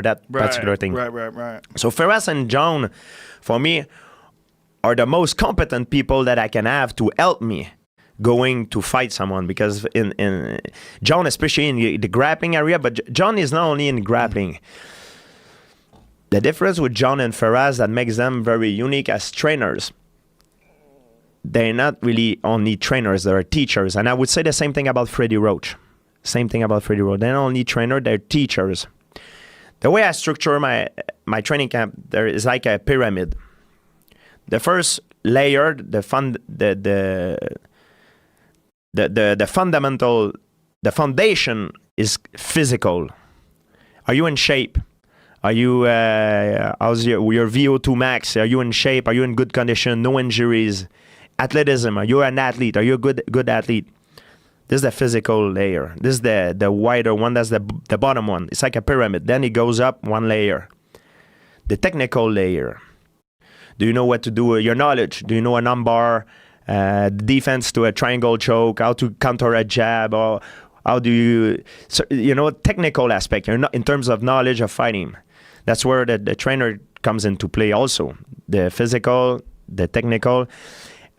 that particular thing. Right. So Ferras and John, for me, are the most competent people that I can have to help me going to fight someone, because in John, especially in the grappling area, but John is not only in grappling. The difference with John and Ferras that makes them very unique as trainers, they're not really only trainers, they're teachers. And I would say the same thing about Freddie Roach. Same thing about Freddie Roach. They're not only trainers, they're teachers. The way I structure my training camp, there is like a pyramid. The first layer, the fundamental, the foundation is physical. Are you in shape? Are you, how's your VO2 max? Are you in shape? Are you in good condition? No injuries? Athleticism. Are you an athlete? Are you a good athlete? This is the physical layer. This is the wider one. That's the bottom one. It's like a pyramid. Then it goes up one layer. The technical layer. Do you know what to do with your knowledge? Do you know an armbar, defense to a triangle choke, how to counter a jab, or how do you, so, technical aspect, you're not, in terms of knowledge of fighting. That's where the trainer comes into play also. The physical, the technical.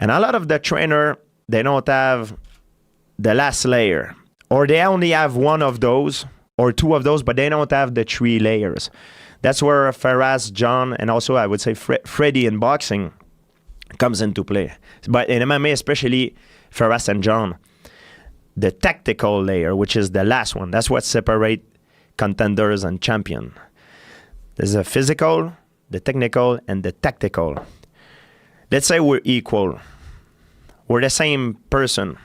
And a lot of the trainer, they don't have the last layer. Or they only have one of those or two of those, but they don't have the three layers. That's where Ferras, John, and also I would say Freddie in boxing comes into play. But in MMA, especially Ferras and John, the tactical layer, which is the last one, that's what separates contenders and champion. There's a physical, the technical, and the tactical. Let's say we're equal. We're the same person.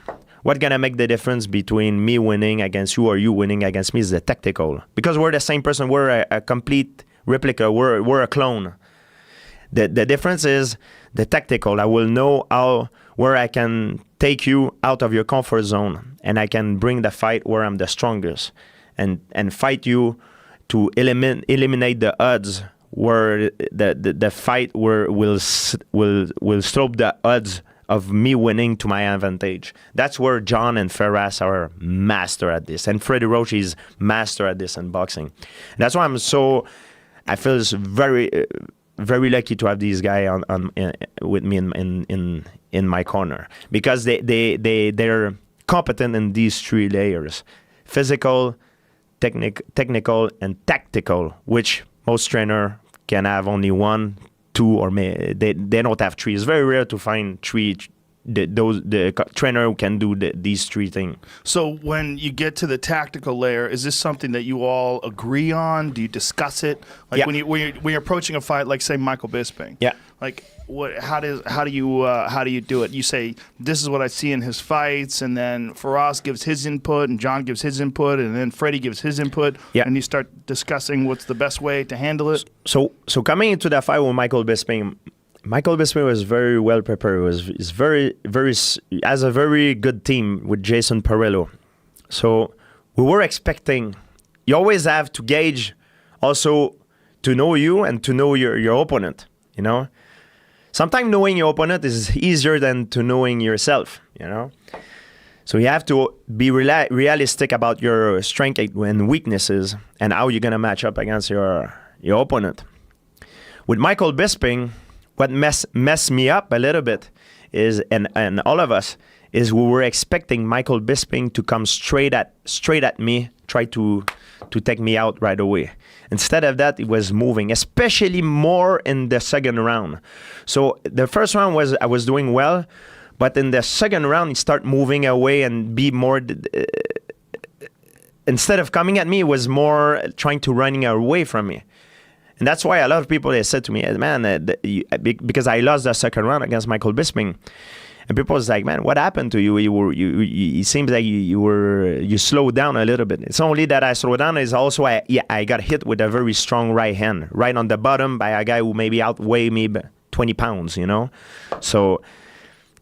What's going to make the difference between me winning against you or you winning against me is the tactical. Because we're the same person. We're a complete replica. We're a clone. The difference is the tactical. I will know where I can take you out of your comfort zone, and I can bring the fight where I'm the strongest, and fight you to eliminate the odds where the fight will slope the odds of me winning to my advantage. That's where John and Ferras are master at this, and Freddie Roach is master at this in boxing. And that's why I feel very very lucky to have these guys with me in my corner, because they're competent in these three layers: physical, technical, and tactical, which most trainer can have only one, two, or they don't have three. It's very rare to find three. The trainer who can do these three things. So when you get to the tactical layer, is this something that you all agree on? Do you discuss it? Like yeah. when you're approaching a fight, like say Michael Bisping. Yeah. Like how do you do it? You say, this is what I see in his fights, and then Ferras gives his input, and John gives his input, and then Freddie gives his input, yeah. And you start discussing what's the best way to handle it. So coming into that fight with Michael Bisping was very well prepared. Has a very good team with Jason Perillo. So we were expecting. You always have to gauge, also to know you and to know your opponent. Sometimes knowing your opponent is easier than to knowing yourself. So you have to be realistic about your strengths and weaknesses and how you're gonna match up against your opponent. With Michael Bisping, what messed me up a little bit is, and all of us, is we were expecting Michael Bisping to come straight at me, try to take me out right away. Instead of that, it was moving, especially more in the second round. So the first round I was doing well, but in the second round, he started moving away and be more. Instead of coming at me, it was more trying to running away from me. And that's why a lot of people, they said to me, man, because I lost the second round against Michael Bisping, and people was like, man, what happened to you? It seems like you slowed down a little bit. It's only that I slowed down. Is also I got hit with a very strong right hand, right on the bottom by a guy who maybe outweighed me 20 pounds, So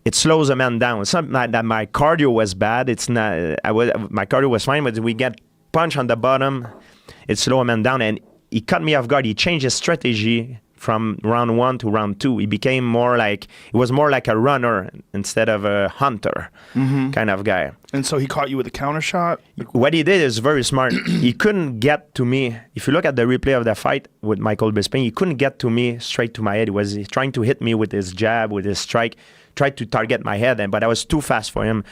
it slows a man down. It's not that my cardio was bad. It's not. My cardio was fine, but we get punched on the bottom, it slowed a man down, and he cut me off guard. He changed his strategy from round 1 to round 2. He became he was more like a runner instead of a hunter kind of guy. And so he caught you with a counter shot? What he did is very smart. He couldn't get to me. If you look at the replay of the fight with Michael Bisping, he couldn't get to me straight to my head. He was trying to hit me with his jab, with his strike, tried to target my head, but I was too fast for him.